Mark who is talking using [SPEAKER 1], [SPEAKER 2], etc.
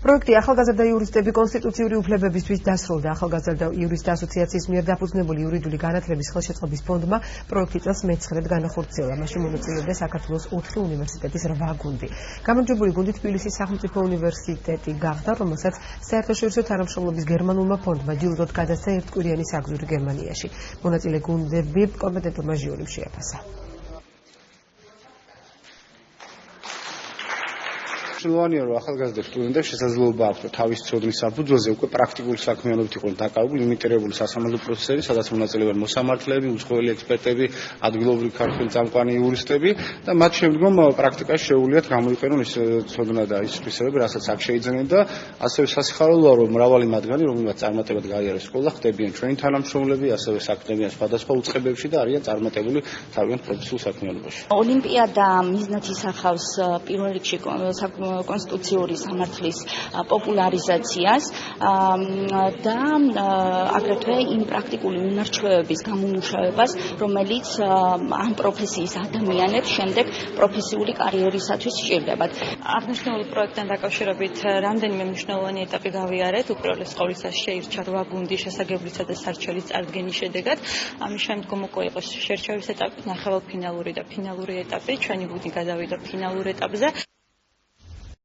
[SPEAKER 1] პროექტი ახალგაზრდა იურისტები კონსტიტუციური უფლებებისთვის დასრულდა. ახალგაზრდა იურისტთა ასოციაციის მიერ დაფუძნებული იურიდიული განათლების ხელშეწყობის ფონდმა პროექტი წელს მე-9-ად განახორციელა. მაშინ მონაწილეობდა საქართველოს 4 უნივერსიტეტის 8 გუნდი. გამარჯვებული გუნდი თბილისის სახელმწიფო უნივერსიტეტი გახდა, რომელსაც საერთაშორისო თანამშრომლობის გერმანულმა ფონდმა ჯილდოდ გადასცა ერთკვირიანი საგზური გერმანიაში. მონაწილე გუნდები კომპეტენტურმა ჟიურიმ შეაფასა.
[SPEAKER 2] მნიშვნელოვანია, რომ ახალგაზრდა სტუდენტებს შესაძლებლობა აქვს, რომ თავის ცოდნის საფუძველზე უკვე პრაქტიკული საქმიანობით იყვნენ დაკავებული, იმიტირებული სასამართლო პროცესები, სადაც მონაწილეობენ მოსამართლეები, უცხოელი ექსპერტები, ადგილობრივი ქართველი წამყვანი იურისტები და მათ შემდგომ პრაქტიკაში შეუძლიათ გამოიყენონ ის ცოდნა და ის სპეციალობები, რასაც აქ შეიძენენ და ასევე სასიხარულოა, რომ მრავალი მათგანი, რომელმაც წარმატებად გაიარეს სკოლა, ხდებიან ჩვენი თანამშრომლები, ასევე საქმიანობენ სხვადასხვა უწყებებში და არიან წარმატებული თავიანთ პროფესიულ საქმიანობაში.
[SPEAKER 3] ოლიმპიადა მიზნად ისახავს პირველ რიგში კონსტიტუციური სამართლის პოპულარიზაციას და აგრეთვე იმ პრაქტიკული მიმართულების გამომუშავებას, რომელიც ამ პროფესიის ადამიანებს შემდეგ პროფესიული კარიერისათვის სჭირდებათ.
[SPEAKER 4] აღნიშნული პროექტთან დაკავშირებით რამდენიმე მნიშვნელოვანი ეტაპი გავიარეთ. უპირველეს ყოვლისა შეირჩა 8 გუნდი შესაგებლისა და სარჩელის წარდგენის შედეგად. ამის შემდგომ უკვე იყო შერჩევის ეტაპი, ნახევარფინალური და ფინალური ეტაპი. ჩვენი გუნდი გადავიდა ფინალურ ეტაპზე.